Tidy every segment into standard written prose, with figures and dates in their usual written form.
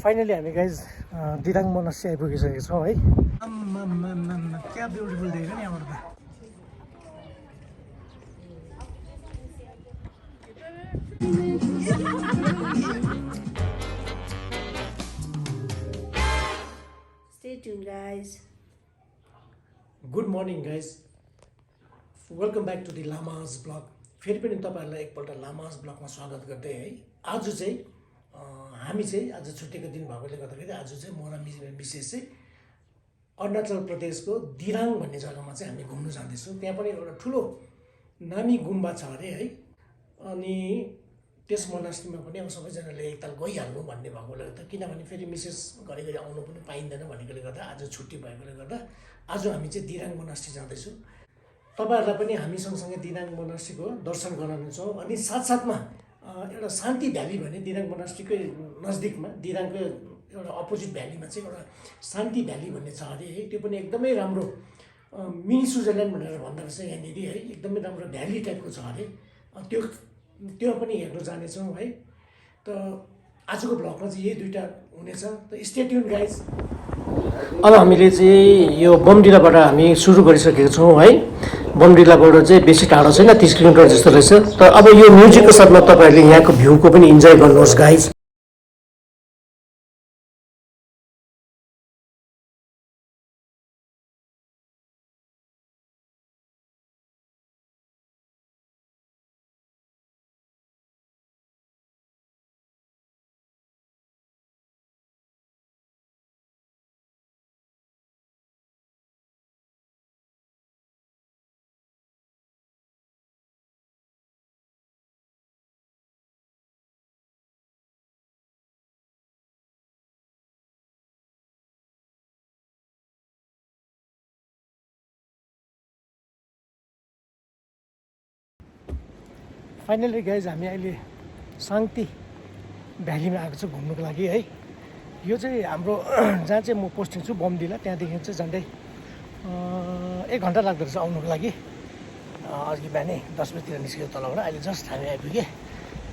Finally हामी guys दिराङ monastery आइपुगिसकेको छौँ है। क्या ब्युटिफुल देख्यो नि यहाँबाट त। Stay tuned, guys. Good morning guys, welcome back to the Lama's blog. फेरि पनि तपाईँहरूलाई एकपल्ट लामाज ब्लगमा स्वागत गर्दै है। आज चाहिँ हामी चाहिँ आज छुट्टीको दिन भएकोले गर्दाखेरि आज चाहिँ म र मिसेस चाहिँ अरुणाचल प्रदेशको दिराङ भन्ने जग्गामा चाहिँ हामी घुम्नु जाँदैछौँ। त्यहाँ पनि एउटा ठुलो नामी गुम्बा छ अरे है। अनि त्यस मोनास्ट्रीमा पनि अब सबैजनाले एकताल गइहाल्नु भन्ने भएकोले गर्दा, किनभने फेरि मिसेस घरिघरि आउनु पनि पाइँदैन भनेकोले गर्दा आज छुट्टी भएकोले गर्दा आज हामी चाहिँ दिराङ मोनास्ट्री जाँदैछौँ। तपाईँहरूलाई पनि हामी सँगसँगै दिराङ मोनास्ट्रीको दर्शन गराउनेछौँ। अनि साथसाथमा एउटा शान्ति भ्याली भन्ने दिराङ मोनास्ट्रीकै नजिकमा, दिराङको एउटा अपोजिट भ्यालीमा चाहिँ एउटा शान्ति भ्याली भन्ने छ अरे है। त्यो पनि एकदमै राम्रो मिनी स्विजरल्यान्ड भनेर भन्दो रहेछ यहाँनिर है। एकदमै राम्रो भ्याली टाइपको छ अरे। त्यो पनि हेर्नु जानेछौँ है। त आजको भ्लगमा चाहिँ यही दुईवटा हुनेछ। त स्टे ट्युन गाइज। अब हामीले चाहिँ यो बमडिलाबाट हामी सुरु गरिसकेको छौँ है। बमडिलाबाट चाहिँ बेसी टाढो छैन, 30 किलोमिटर जस्तो रहेछ। त अब यो म्युजिकको साथमा तपाईँहरूले यहाँको भ्यूको पनि इन्जोय गर्नुहोस् गाइज। फाइनली गाइज हामी अहिले शान्ति भ्यालीमा आएको छु घुम्नुको लागि है। यो चाहिँ हाम्रो जहाँ चाहिँ म पोस्टिङ छु बमडिला, त्यहाँदेखि चाहिँ झन्डै 1 घन्टा लाग्दो रहेछ आउनुको लागि। अघि बिहानै 10 बजीतिर निस्केको तलबाट, अहिले जस्ट हामी आइपुगेँ।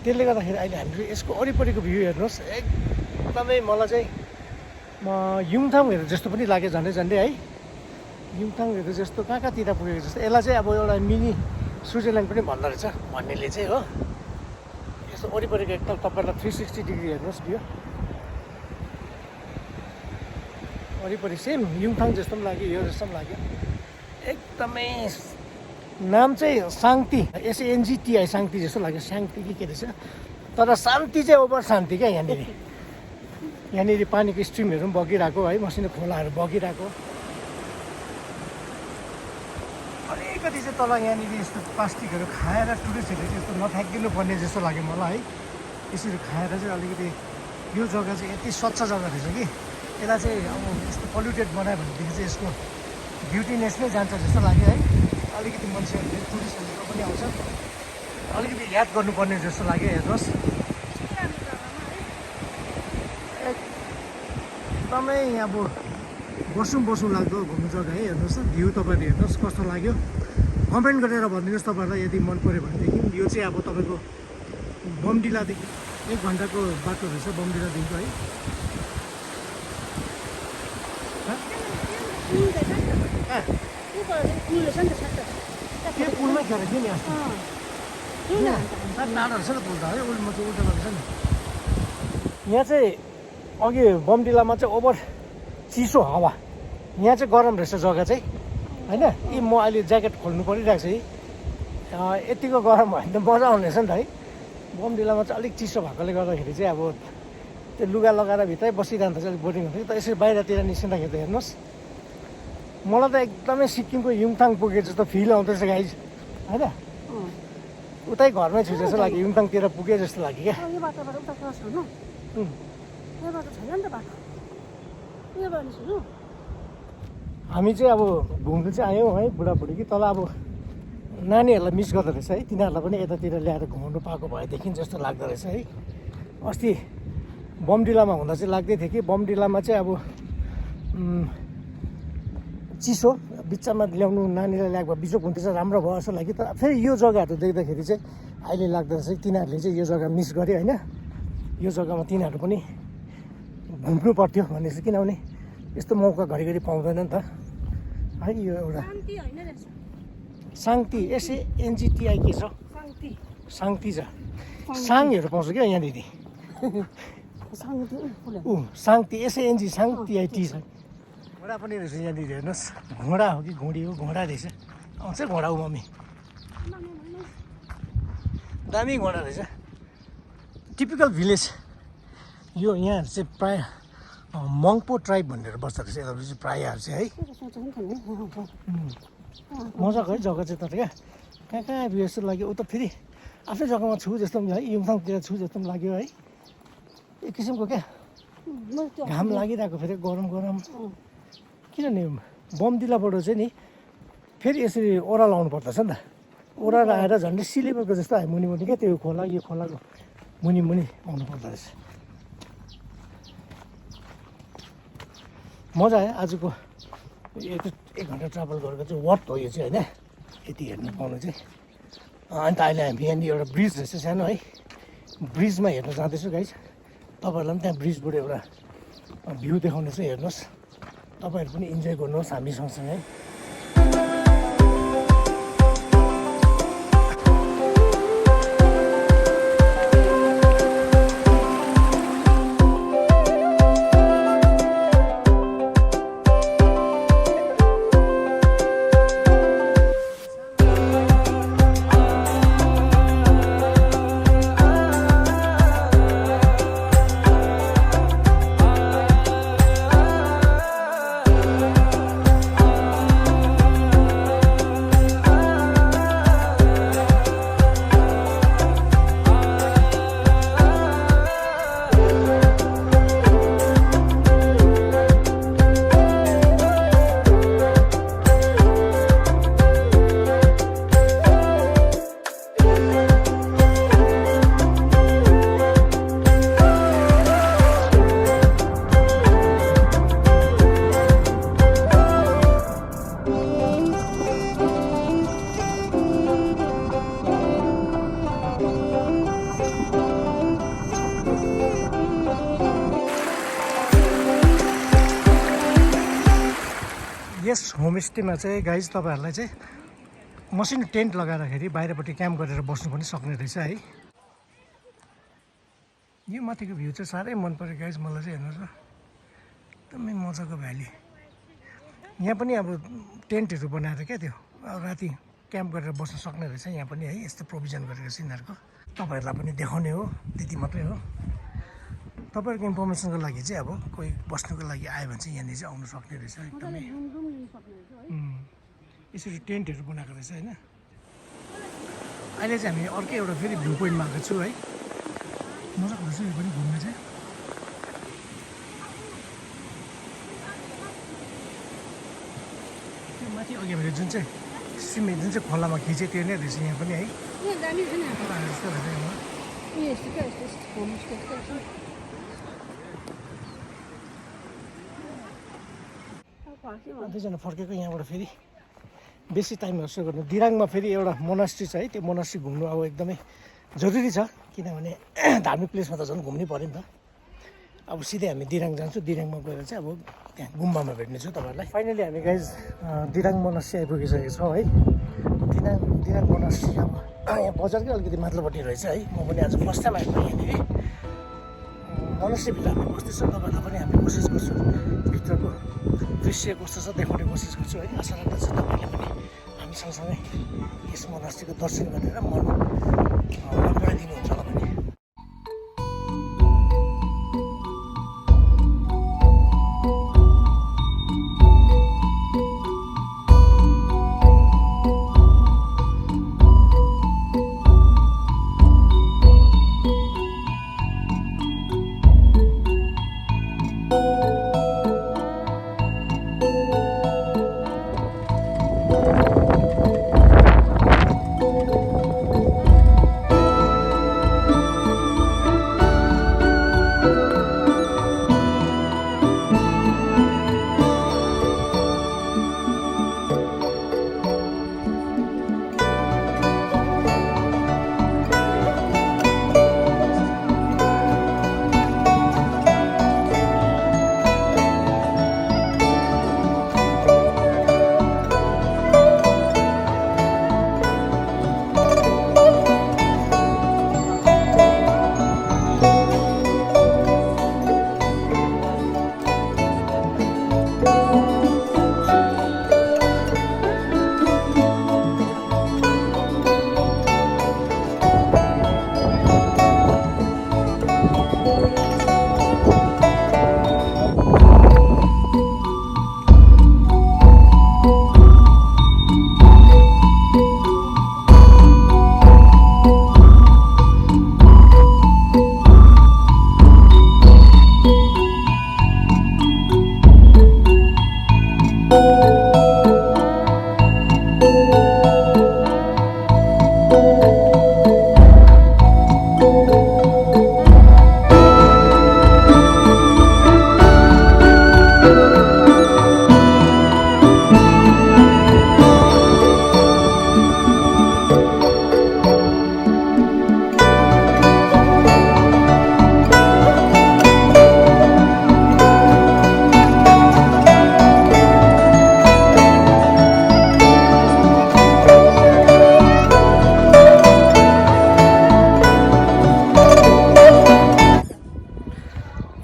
त्यसले गर्दाखेरि अहिले हामीले यसको वरिपरिको भ्यू हेर्नुहोस्। एकदमै मलाई चाहिँ युङथाङहरू जस्तो पनि लाग्यो, झन्डै झन्डै है। युङथाङहरू जस्तो कहाँ कहाँतिर पुगेको जस्तो। यसलाई चाहिँ अब एउटा मिनी स्विजरल्यान्ड पनि भन्दो रहेछ भन्नेले चाहिँ हो। यस्तो वरिपरिको एकताल तपाईँलाई 360 डिग्री हेर्नुहोस् भ्यू। वरिपरि सेम युङथाङ जस्तो पनि लाग्यो, यो जस्तो पनि लाग्यो। एकदमै नाम चाहिँ शान्ति, SANGTI शान्ति जस्तो लाग्यो। शान्ति कि के रहेछ, तर शान्ति चाहिँ ओभर शान्ति क्या। यहाँनिर पानीको स्ट्रिमहरू पनि बगिरहेको है, मसिनो खोलाहरू बगिरहेको। अलिकति चाहिँ तल यहाँनिर यस्तो प्लास्टिकहरू खाएर टुरिस्टहरूले यस्तो नफ्याँकिदिनु पर्ने जस्तो लाग्यो मलाई है। यसरी खाएर चाहिँ अलिकति यो जग्गा चाहिँ यति स्वच्छ जग्गा रहेछ कि यसलाई चाहिँ अब यस्तो पल्युटेड बनायो भनेदेखि चाहिँ यसको ब्युटिनेस नै जान्छ जस्तो लाग्यो है। अलिकति मान्छेहरूले टुरिस्टहरू पनि आउँछ, अलिकति याद गर्नुपर्ने जस्तो लाग्यो। हेर्नुहोस् एकदमै अब बसौँ लाग्दो घुम्नु जग्गा है। हेर्नुहोस् न भ्यू, तपाईँले हेर्नुहोस् कस्तो लाग्यो। कमेन्ट गरेर भनिदिनुहोस् तपाईँहरूलाई यदि मन पऱ्यो भनेदेखि। यो चाहिँ अब तपाईँको बमडिलादेखि 1 घन्टाको बाटो रहेछ बमडिलादेखिको है। त्यो पुलमै खेर थियो नि अस्ति, टाढो रहेछ नि पुल त है। उल्टो रहेछ नि। यहाँ चाहिँ अघि बमडिलामा चाहिँ ओभर चिसो हावा, यहाँ चाहिँ गरम रहेछ जग्गा चाहिँ होइन। यी म अहिले ज्याकेट खोल्नु परिरहेको छ है। यतिको गरम भयो भने त मजा आउने रहेछ नि त है। बमडिलामा चाहिँ अलिक चिसो भएकोले गर्दाखेरि चाहिँ अब त्यो लुगा लगाएर भित्रै बसिरहँदा चाहिँ अलिक बोरिङ हुन्थ्यो। त यसरी बाहिरतिर निस्किँदाखेरि त हेर्नुहोस्, मलाई त एकदमै सिक्किमको युङथाङ पुगे जस्तो फिल आउँदैछ गाइज होइन। उतै घरमै छु जस्तो लाग्यो, युङथाङतिर पुगे जस्तो लाग्यो क्या। हामी चाहिँ अब घुम्नु चाहिँ आयौँ है बुढाबुढी कि तल अब नानीहरूलाई मिस गर्दो रहेछ है। तिनीहरूलाई पनि यतातिर ल्याएर घुमाउनु पाएको भएदेखि जस्तो लाग्दो रहेछ है। अस्ति बमडिलामा हुँदा चाहिँ लाग्दै थियो कि बमडिलामा चाहिँ अब चिसो बिचमा ल्याउनु नानीलाई ल्याएको भए बिजोक हुन्थेछ, राम्रो भयो जस्तो लाग्यो। तर फेरि यो जग्गाहरू देख्दाखेरि चाहिँ अहिले लाग्दो रहेछ तिनीहरूले चाहिँ यो जग्गा मिस गर्यो होइन। यो जग्गामा तिनीहरू पनि घुम्नु पर्थ्यो भनेपछि, किनभने यस्तो मौका घरिघरि पाउँदैन नि त है। यो एउटा शान्ति होइन रहेछ। शान्ति SANGTI के छ? शान्ति शान्ति छ। साङहरू पाउँछ क्या यहाँ दिदी। शान्ति शान्ति SANG शान्ति छ। घोडा पनि रहेछ यहाँनिर, हेर्नुहोस्। घोडा हो कि घोडी हो? घोडा रहेछ। आउँछ घोडा हो मम्मी, दामी घोडा रहेछ। टिपिकल भिलेज यो। यहाँ चाहिँ प्रायः मङ्पो ट्राइब भनेर बस्दो रहेछ यता चाहिँ प्रायःहरू चाहिँ है। मजाको है जग्गा चाहिँ तर क्या। कहाँ कहाँ भ्यू जस्तो लाग्यो। उता फेरि आफ्नै जग्गामा छु जस्तो पनि है, युङथाङतिर छु जस्तो पनि लाग्यो है। एक किसिमको क्या घाम लागिरहेको, फेरि गरम गरम। किनभने बमदिलाबाट चाहिँ नि फेरि यसरी ओह्रालो आउनु पर्दछ नि त। ओह्रालो आएर झन्डै सिलेबरको जस्तो आयो मुनि मुनि क्या। त्यो खोला, यो खोलाको मुनि मुनि आउनु पर्दो रहेछ। मजा आयो आजको। एक घन्टा ट्राभल गरेको चाहिँ वर्थ हो यो चाहिँ होइन, यति हेर्नु पाउनु चाहिँ। अन्त अहिले हामी यहाँनिर एउटा ब्रिज रहेछ सानो है, ब्रिजमा हेर्न जाँदैछु गाइज। तपाईँहरूलाई पनि त्यहाँ ब्रिजबाट एउटा भ्यू देखाउने चाहिँ हेर्नुहोस्। तपाईँहरू पनि इन्जोय गर्नुहोस् हामी सँगसँगै। यस होमस्टेमा चाहिँ गाइज तपाईँहरूलाई चाहिँ मसिनो टेन्ट लगाएर बाहिरपट्टि क्याम्प गरेर बस्नु पनि सक्ने रहेछ है। यो माथिको भ्यू चाहिँ साह्रै मन पऱ्यो गाइज मलाई चाहिँ। हेर्नुहोस् न, एकदमै मजाको भ्याली। यहाँ पनि अब टेन्टहरू बनाएर क्या त्यो राति क्याम्प गरेर बस्न सक्ने रहेछ यहाँ पनि है। यस्तो प्रोभिजन गरेको छ यिनीहरूको। तपाईँहरूलाई पनि देखाउने हो, त्यति मात्रै हो। तपाईँहरूको इन्फर्मेसनको लागि चाहिँ अब कोही बस्नुको लागि आयो भने चाहिँ यहाँनिर चाहिँ आउनु सक्ने रहेछ एकदमै। यसरी टेन्टहरू बनाएको रहेछ होइन। अहिले चाहिँ हामी अर्कै एउटा फेरि भ्यू पोइन्टमा आएको छु है। मजाको रहेछ यो पनि घुम्नु चाहिँ। त्यो माथि अघि हामीले जुन चाहिँ सिमेन्ट जुन चाहिँ खोलामा खिचे त्यो नै रहेछ यहाँ पनि है। जस्तो रहेछ। दुईजना फर्केको यहाँबाट फेरि बेसी टाइम जस्तो गर्नु। दिराङमा फेरि एउटा मोनास्ट्री छ है, त्यो मोनास्ट्री घुम्नु अब एकदमै जरुरी छ, किनभने धार्मिक प्लेसमा त झन् घुम्नै पऱ्यो नि त। अब सिधै हामी दिराङ जान्छौँ, दिराङमा गएर चाहिँ अब त्यहाँ गुम्बामा भेट्नेछु तपाईँहरूलाई। फाइनली हामी गाइज दिराङ मोनास्ट्री आइपुगिसकेको छौँ है। दिराङ मोनास्ट्री अब यहाँ बजारकै अलिकति माथिल्लोपट्टि रहेछ है। म पनि आज फर्स्ट टाइम आएको यहाँनिर मोनास्ट्रीभित्र हामी बस्दैछौँ। तपाईँहरूलाई पनि हामी कोसिस गर्छौँ भित्रको दृश्य कस्तो छ देखाउने कोसिस गर्छु है। आशा राख्दछु तपाईँले पनि हामी सँगसँगै यस मोनास्ट्रीको दर्शन गरेर मन बढाइदिनुहुन्छ होला भने।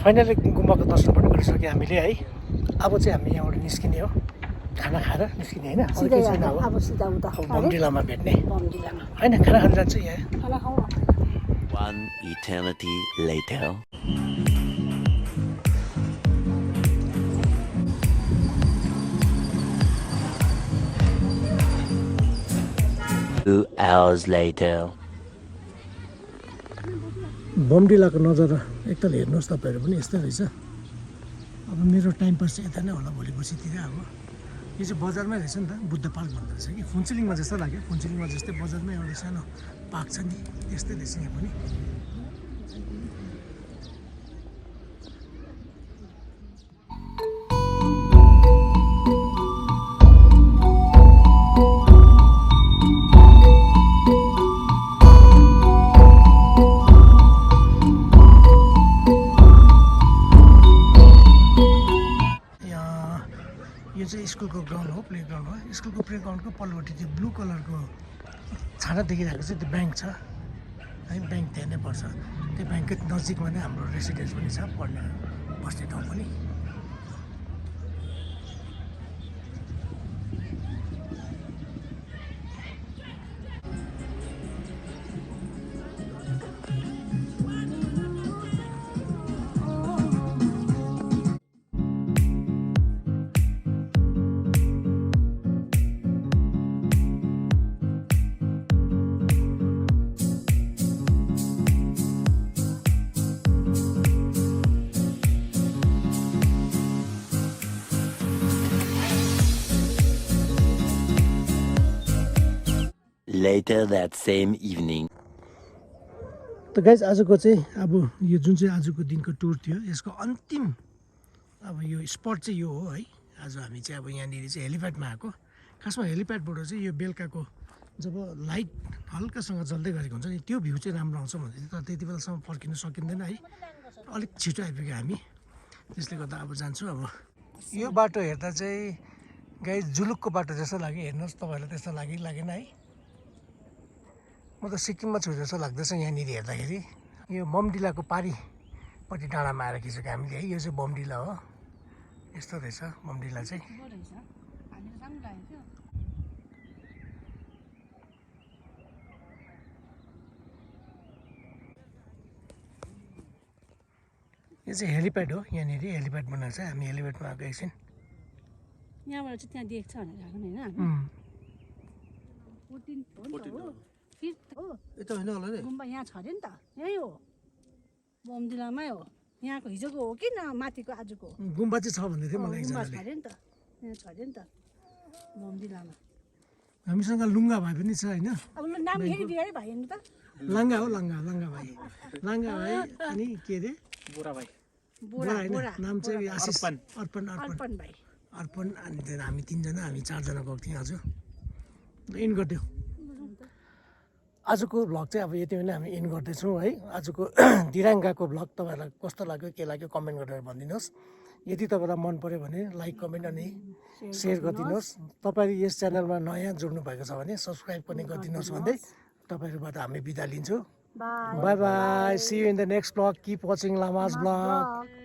फाइनली गुम्बाको दर्शन पनि गरिसक्यो हामीले है। अब चाहिँ हामी यहाँबाट निस्किने हो, खाना खाएर निस्किने होइन, अरू केही छैन अब। अब सिधा उता अब बमडिलामा भेट्ने बमडिलामा होइन, खाना खान जान्छु यहाँ। खाना खाउँ न। One eternity later. Two hours later. बमडिलाको नजारा एकताल हेर्नुहोस् तपाईँहरू पनि, यस्तै रहेछ। अब मेरो टाइम पास चाहिँ यता नै होला भोलि पर्सितिर। अब यो चाहिँ बजारमै रहेछ नि त, बुद्ध पार्क भन्दो रहेछ कि फुन्चुलिङमा जस्तो लाग्यो। फुन्चुलिङमा जस्तै बजारमै एउटा सानो पार्क छ नि, त्यस्तै रहेछ यहाँ पनि। यो चाहिँ स्कुलको ग्राउन्ड हो, प्ले ग्राउन्ड हो। स्कुलको प्ले ग्राउन्डको पल्लोपट्टि त्यो ब्लू कलरको छाना देखिरहेको चाहिँ त्यो ब्याङ्क छ है, ब्याङ्क त्यहाँ नै पर्छ। त्यो ब्याङ्ककै नजिकमा नै हाम्रो रेसिडेन्स पनि छ, पढ्ने बस्ने ठाउँ पनि। Later that same evening. त गाइज आजको चाहिँ अब यो जुन चाहिँ आजको दिनको टुर थियो, यसको अन्तिम अब यो स्पट चाहिँ यो हो है। आज हामी चाहिँ अब यहाँनिर चाहिँ हेलिप्याडमा आएको। खासमा हेलिप्याडबाट चाहिँ यो बेलुकाको जब लाइट हल्कासँग जल्दै गरेको हुन्छ नि, त्यो भ्यू चाहिँ राम्रो आउँछ भन्दै थियो। तर त्यति बेलासम्म फर्किनु सकिँदैन है, अलिक छिटो आइपुग्यो हामी। त्यसले गर्दा अब जान्छु। अब यो बाटो हेर्दा चाहिँ गाइज जुलुकको बाटो जस्तो लाग्यो। हेर्नुहोस् तपाईँहरूलाई त्यस्तो लागेन है? म त सिक्किममा छु जस्तो लाग्दैछ यहाँनिर हेर्दाखेरि। यो बमडिलाको पारिपट्टि डाँडामा आएर खिचेको हामीले है। यो चाहिँ बमडिला हो, यस्तो रहेछ बमडिला चाहिँ। यो चाहिँ हेलिप्याड हो, यहाँनिर हेलिप्याड बनाएको छ। हामी हेलिप्याडमा आएको एकछिन। यहाँबाट चाहिँ त्यहाँ देख्छ भनेर आएको नि होइन। यता होइन होला नि, गुम्बा यहाँ छ अरे नि त, यहीँ हो बमडिलामै हो। यहाँको हिजोको हो कि न माथिको आजको गुम्बा चाहिँ छ भन्दै थियो मलाई गुम्बा छ एकजनाले। अरे नि त, यहाँ छ अरे नि त बमडिलामा। हामीसँग लुङ्गा भाइ पनि छ होइन। अब लु नाम हेरिदियो है भाइ हेर्नु त। लाङ्गा हो, लाङ्गा भाइ। लाङ्गा भाइ अनि के अरे बोरा होइन, नाम चाहिँ आशिष। अर्पण भाइ। अर्पण अनि त्यहाँदेखि हामी तिनजना, हामी चारजना गएको थियौँ आज। इन गरिदियो आजको भ्लग चाहिँ। अब यति बेला हामी इन गर्दैछौँ है। आजको दिराङ गएको भ्लग तपाईँहरूलाई कस्तो लाग्यो, के लाग्यो कमेन्ट गरेर भनिदिनुहोस्। यदि तपाईँलाई मन पऱ्यो भने लाइक, कमेन्ट अनि सेयर गरिदिनुहोस्। तपाईँहरू यस च्यानलमा नयाँ जोड्नु भएको छ भने सब्सक्राइब पनि गरिदिनुहोस् भन्दै तपाईँहरूबाट हामी बिदा लिन्छौँ। Bye bye, see you in the next vlog. Keep watching Lama's vlog.